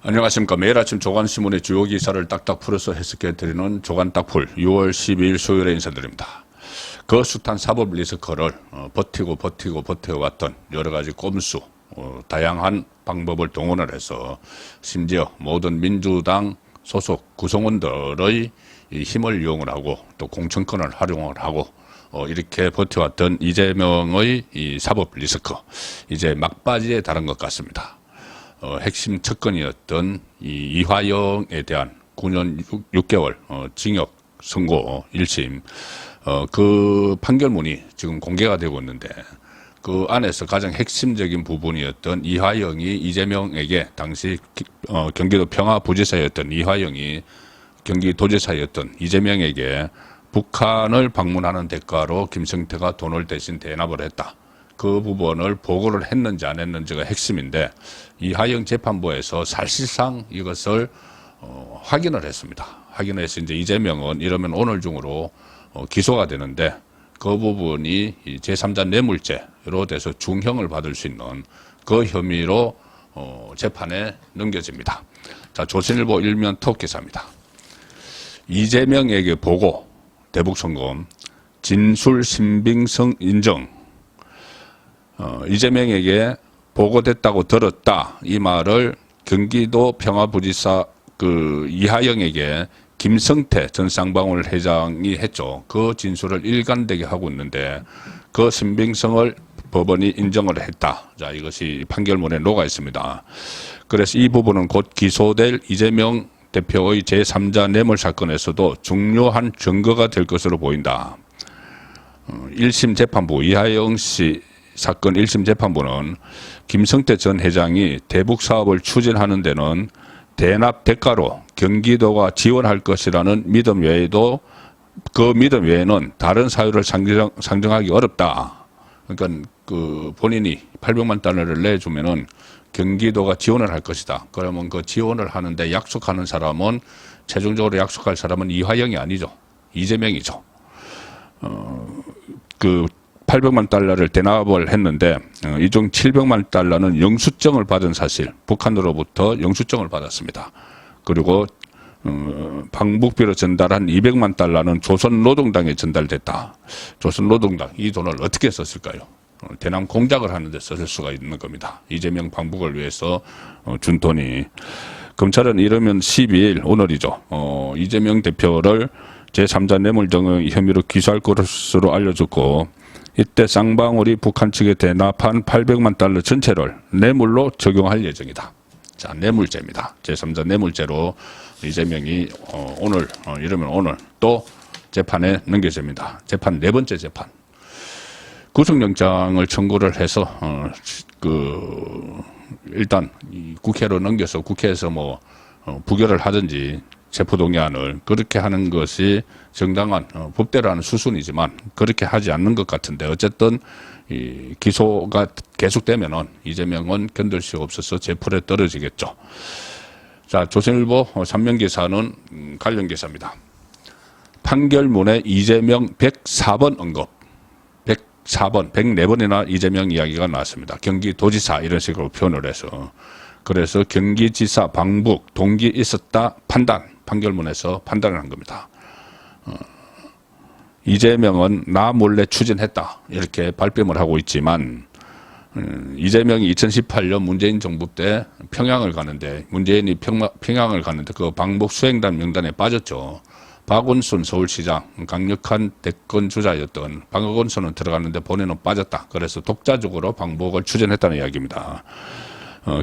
안녕하십니까. 매일 아침 조간신문의 주요 기사를 딱딱 풀어서 해석해드리는 조간딱풀 6월 12일 수요일에 인사드립니다. 그 숱한 사법 리스크를 버티고 왔던 여러가지 꼼수, 다양한 방법을 동원을 해서 심지어 모든 민주당 소속 구성원들의 힘을 이용을 하고 또 공천권을 활용을 하고 이렇게 버텨왔던 이재명의 이 사법 리스크, 이제 막바지에 달한 것 같습니다. 핵심 척건이었던 이 이화영에 대한 9년 6개월 징역 선고 1심 그 판결문이 지금 공개가 되고 있는데, 그 안에서 가장 핵심적인 부분이었던 이화영이 이재명에게 당시 경기도 평화부지사였던 이화영이 경기도지사였던 이재명에게 북한을 방문하는 대가로 김성태가 돈을 대신 대납을 했다. 그 부분을 보고를 했는지 안 했는지가 핵심인데, 이하영 재판부에서 사실상 이것을 확인을 했습니다. 확인해서 이제 이재명은 이러면 오늘 중으로 기소가 되는데, 그 부분이 제3자 뇌물죄로 돼서 중형을 받을 수 있는 그 혐의로 재판에 넘겨집니다. 자, 조선일보 일면 톱 기사입니다. 이재명에게 보고 대북송금 진술 신빙성 인정. 이재명에게 보고됐다고 들었다, 이 말을 경기도 평화부지사 이하영에게 김성태 전 쌍방울 회장이 했죠. 그 진술을 일관되게 하고 있는데 그 신빙성을 법원이 인정을 했다. 자, 이것이 판결문에 녹아 있습니다. 그래서 이 부분은 곧 기소될 이재명 대표의 제3자 뇌물 사건에서도 중요한 증거가 될 것으로 보인다. 1심 재판부 이하영 씨 사건 1심 재판부는 김성태 전 회장이 대북 사업을 추진하는 데는 대납 대가로 경기도가 지원할 것이라는 믿음 외에도 그 믿음 외에는 다른 사유를 상정하기 어렵다. 그러니까 본인이 800만 달러를 내주면은 경기도가 지원을 할 것이다. 그러면 그 지원을 하는데 약속하는 사람은, 최종적으로 약속할 사람은 이화영이 아니죠. 이재명이죠. 800만 달러를 대납을 했는데 이 중 700만 달러는 영수증을 받은 사실, 북한으로부터 영수증을 받았습니다. 그리고 방북비로 전달한 200만 달러는 조선노동당에 전달됐다. 조선노동당, 이 돈을 어떻게 썼을까요? 대남 공작을 하는데 쓸 수가 있는 겁니다. 이재명 방북을 위해서 준 돈이. 검찰은 이러면 12일, 오늘이죠. 이재명 대표를 제3자 뇌물등의 혐의로 기소할 것으로 알려졌고, 이때 쌍방울이 북한 측에 대납한 800만 달러 전체를 뇌물로 적용할 예정이다. 자, 뇌물죄입니다. 제3자 뇌물죄로 이재명이 오늘, 이러면 오늘 또 재판에 넘겨집니다. 재판 네 번째 재판. 구속영장을 청구를 해서 일단 국회로 넘겨서 국회에서 부결을 하든지 체포동의안을 그렇게 하는 것이 정당한 법대로 하는 수순이지만 그렇게 하지 않는 것 같은데, 어쨌든 이 기소가 계속되면은 이재명은 견딜 수 없어서 재풀에 떨어지겠죠. 자, 조선일보 3면 기사는 관련 기사입니다. 판결문에 이재명 104번 언급. 104번, 104번이나 이재명 이야기가 나왔습니다. 경기도지사 이런 식으로 표현을 해서. 그래서 경기지사 방북 동기 있었다 판결문에서 판단을 한 겁니다. 이재명은 나 몰래 추진했다, 이렇게 발뺌을 하고 있지만, 이재명이 2018년 문재인 정부 때 평양을 가는데, 문재인이 평양을 갔는데 그 방북 수행단 명단에 빠졌죠. 박원순 서울시장, 강력한 대권 주자였던 박원순은 들어갔는데 본인은 빠졌다. 그래서 독자적으로 방북을 추진했다는 이야기입니다.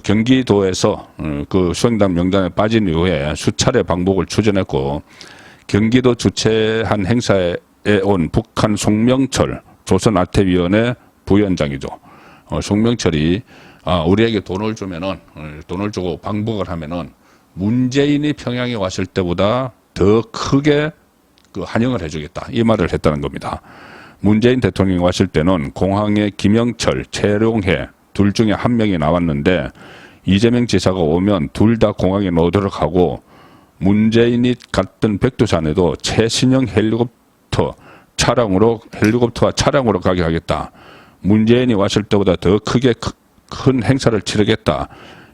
경기도에서 그 수행단 명단에 빠진 이후에 수차례 방북을 추진했고, 경기도 주최한 행사에 온 북한 송명철 조선아태위원회 부위원장이죠. 송명철이 우리에게 돈을 주면은, 돈을 주고 방북을 하면은 문재인이 평양에 왔을 때보다 더 크게 환영을 해주겠다, 이 말을 했다는 겁니다. 문재인 대통령이 왔을 때는 공항에 김영철, 최룡해 둘 중에 한 명이 나왔는데, 이재명 지사가 오면 둘 다 공항에 넣도록 하고, 문재인이 갔던 백두산에도 최신형 헬리콥터와 차량으로 가게 하겠다. 문재인이 왔을 때보다 더 크게 큰 행사를 치르겠다.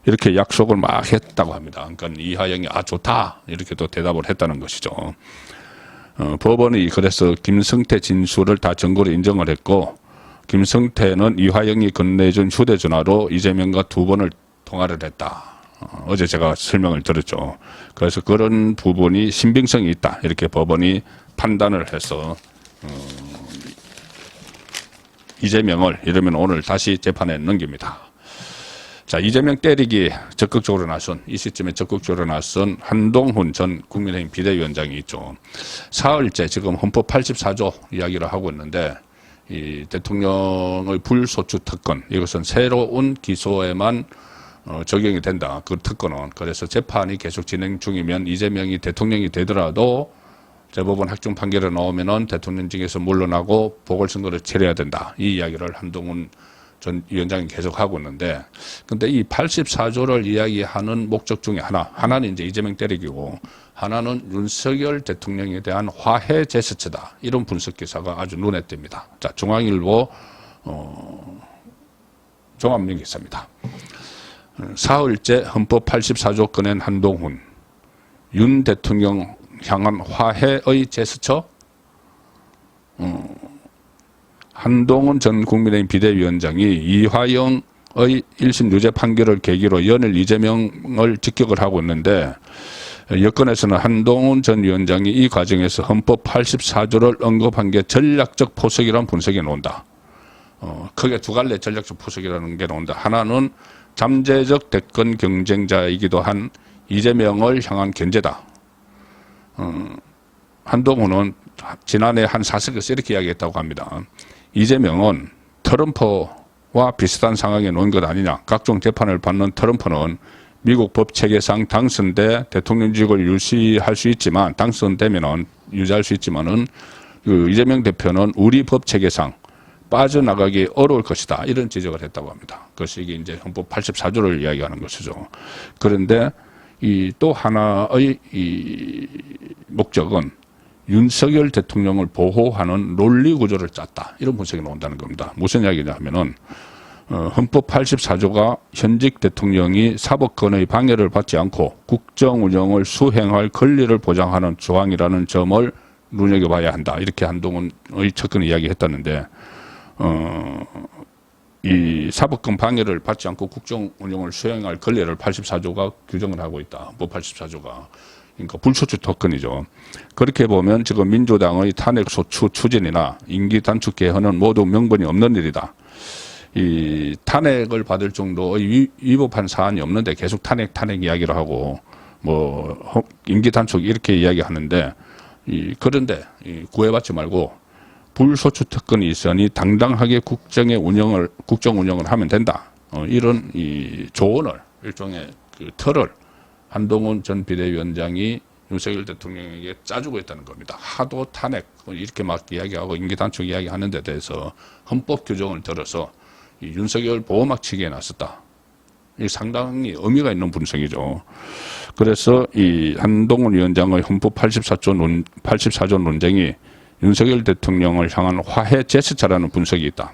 이렇게 약속을 막 했다고 합니다. 그러니까 이하영이 좋다 이렇게 또 대답을 했다는 것이죠. 법원이 그래서 김성태 진술을 다 증거로 인정을 했고, 김성태는 이화영이 건네준 휴대전화로 이재명과 2번을 통화를 했다. 어제 제가 설명을 드렸죠. 그래서 그런 부분이 신빙성이 있다 이렇게 법원이 판단을 해서 이재명을 이러면 오늘 다시 재판에 넘깁니다. 자, 이재명 때리기 적극적으로 나선, 이 시점에 적극적으로 나선 한동훈 전 국민의힘 비대위원장이 있죠. 사흘째 지금 헌법 84조 이야기를 하고 있는데, 이 대통령의 불소추 특권, 이것은 새로운 기소에만 적용이 된다. 그 특권은. 그래서 재판이 계속 진행 중이면 이재명이 대통령이 되더라도 대법원 확정 판결이 나오면은 대통령직에서 물러나고 보궐선거를 치러야 된다. 이 이야기를 한동훈 전 위원장이 계속 하고 있는데, 근데 이 84조를 이야기하는 목적 중에 하나는 이제 이재명 때리기고, 하나는 윤석열 대통령에 대한 화해 제스처다. 이런 분석 기사가 아주 눈에 띕니다. 자, 중앙일보 종합명 기사입니다. 사흘째 헌법 84조 꺼낸 한동훈, 윤 대통령 향한 화해의 제스처. 한동훈 전 국민의힘 비대위원장이 이화영의 1심 유죄 판결을 계기로 연일 이재명을 직격을 하고 있는데, 여권에서는 한동훈 전 위원장이 이 과정에서 헌법 84조를 언급한 게 전략적 포석이라는 분석이 나온다. 크게 두 갈래 전략적 포석이라는 게 나온다. 하나는 잠재적 대권 경쟁자이기도 한 이재명을 향한 견제다. 한동훈은 지난해 한 사석에서 이렇게 이야기했다고 합니다. 이재명은 트럼프와 비슷한 상황에 놓인 것 아니냐. 각종 재판을 받는 트럼프는 미국 법 체계상 당선돼 대통령직을 유지할 수 있지만, 당선되면은 유지할 수 있지만은 그 이재명 대표는 우리 법 체계상 빠져나가기 어려울 것이다. 이런 지적을 했다고 합니다. 그것이 이제 헌법 84조를 이야기하는 것이죠. 그런데 이 또 하나의 이 목적은 윤석열 대통령을 보호하는 논리 구조를 짰다. 이런 분석이 나온다는 겁니다. 무슨 이야기냐 하면은, 헌법 84조가 현직 대통령이 사법권의 방해를 받지 않고 국정 운영을 수행할 권리를 보장하는 조항이라는 점을 눈여겨봐야 한다. 이렇게 한동훈의 접근 이야기했다는데, 이 사법권 방해를 받지 않고 국정 운영을 수행할 권리를 84조가 규정을 하고 있다. 헌법 84조가. 그러니까 불소추 특권이죠. 그렇게 보면 지금 민주당의 탄핵 소추 추진이나 임기 단축 개헌은 모두 명분이 없는 일이다. 이 탄핵을 받을 정도의 위법한 사안이 없는데 계속 탄핵 이야기를 하고, 뭐 임기 단축 이렇게 이야기하는데, 그런데 구애받지 말고 불소추 특권이 있으니 당당하게 국정 운영을 하면 된다. 이런 이 조언을, 일종의 그 틀을 한동훈 전 비대위원장이 윤석열 대통령에게 짜주고 있다는 겁니다. 하도 탄핵 이렇게 막 이야기하고 임기 단축 이야기하는 데 대해서 헌법 규정을 들어서 이 윤석열 보호막 치기에 나섰다. 이 상당히 의미가 있는 분석이죠. 그래서 이 한동훈 위원장의 헌법 84조 논쟁이 윤석열 대통령을 향한 화해 제스처라는 분석이 있다.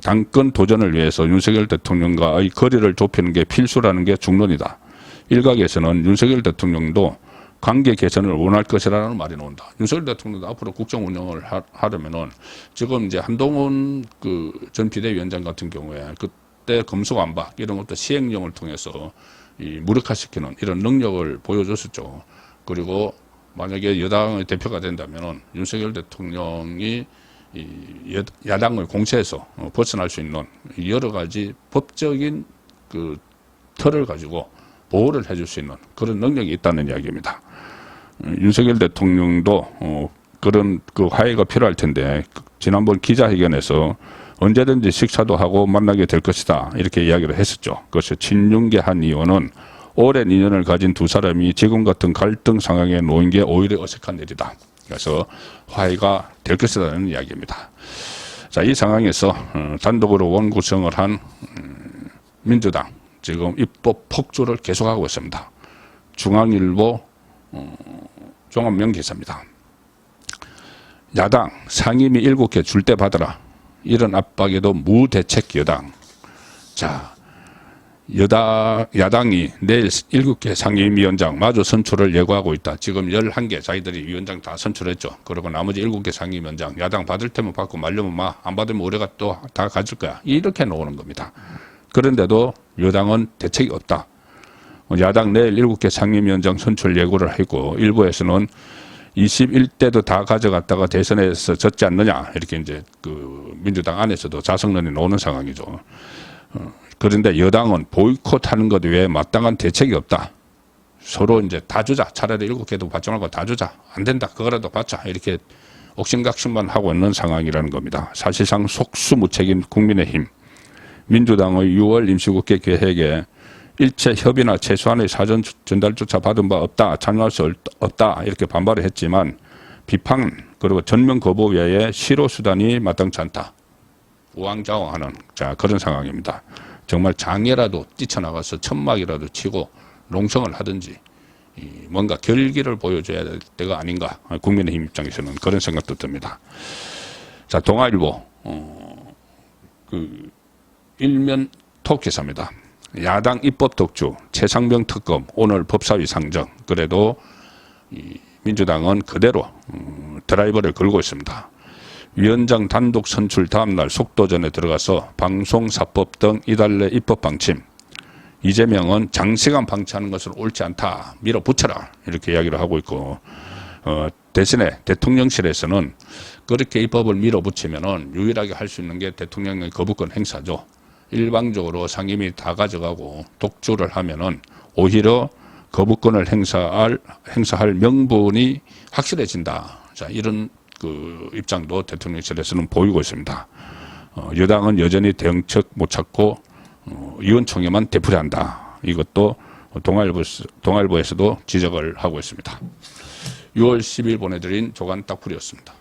당권 도전을 위해서 윤석열 대통령과의 거리를 좁히는 게 필수라는 게 중론이다. 일각에서는 윤석열 대통령도 관계 개선을 원할 것이라는 말이 나온다. 윤석열 대통령도 앞으로 국정 운영을 하려면은, 지금 이제 한동훈 그 전 비대위원장 같은 경우에 그때 검수완박 이런 것도 시행령을 통해서 이 무력화시키는 이런 능력을 보여줬었죠. 그리고 만약에 여당의 대표가 된다면은 윤석열 대통령이 이 야당의 공세에서 벗어날 수 있는 여러 가지 법적인 그 틀을 가지고 보호를 해줄 수 있는 그런 능력이 있다는 이야기입니다. 윤석열 대통령도 그런 그 화해가 필요할 텐데, 지난번 기자회견에서 언제든지 식사도 하고 만나게 될 것이다 이렇게 이야기를 했었죠. 그것이 친윤계 한 의원은 오랜 인연을 가진 두 사람이 지금 같은 갈등 상황에 놓인 게 오히려 어색한 일이다. 그래서 화해가 될 것이라는 이야기입니다. 자, 이 상황에서 단독으로 원구성을 한 민주당, 지금 입법 폭주를 계속하고 있습니다. 중앙일보 종합명 기사입니다. 야당 상임위 7개 줄 때 받아라. 이런 압박에도 무대책 여당. 자, 야당이 내일 7개 상임위원장 마저 선출을 예고하고 있다. 지금 11개 자기들이 위원장 다 선출했죠. 그리고 나머지 7개 상임위원장 야당 받을 테면 받고 말려면 안 받으면 우리가 또 다 가질 거야. 이렇게 나오는 겁니다. 그런데도 여당은 대책이 없다. 야당 내일 7개 상임위원장 선출 예고를 하고 일부에서는 21대도 다 가져갔다가 대선에서 졌지 않느냐 이렇게 이제 그 민주당 안에서도 자성론이 나오는 상황이죠. 그런데 여당은 보이콧하는 것 외에 마땅한 대책이 없다. 서로 이제 다 주자. 차라리 7개도 받지 말고 다 주자. 안 된다. 그거라도 받자. 이렇게 옥신각신만 하고 있는 상황이라는 겁니다. 사실상 속수무책인 국민의힘, 민주당의 6월 임시국회 계획에 일체 협의나 최소한의 사전 전달조차 받은 바 없다. 참여할 수 없다. 이렇게 반발을 했지만 비판 그리고 전면 거부 외에 실효 수단이 마땅치 않다. 우왕좌왕하는 그런 상황입니다. 정말 장애라도 뛰쳐나가서 천막이라도 치고 농성을 하든지 뭔가 결기를 보여줘야 될 때가 아닌가. 국민의힘 입장에서는 그런 생각도 듭니다. 자, 동아일보 일면 톡기사입니다. 야당 입법 독주, 최상병 특검, 오늘 법사위 상정. 그래도 민주당은 그대로 드라이버를 걸고 있습니다. 위원장 단독 선출 다음날 속도전에 들어가서 방송사법 등 이달래 입법 방침. 이재명은 장시간 방치하는 것은 옳지 않다. 밀어붙여라. 이렇게 이야기를 하고 있고 대신에 대통령실에서는 그렇게 입법을 밀어붙이면은 유일하게 할 수 있는 게 대통령의 거부권 행사죠. 일방적으로 상임위 다 가져가고 독주를 하면은 오히려 거부권을 행사할 명분이 확실해진다. 자, 이런 그 입장도 대통령실에서는 보이고 있습니다. 여당은 여전히 대응책 못 찾고 의원총회만 되풀이한다. 이것도 동아일보에서도 지적을 하고 있습니다. 6월 10일 보내드린 조간 딱풀이었습니다.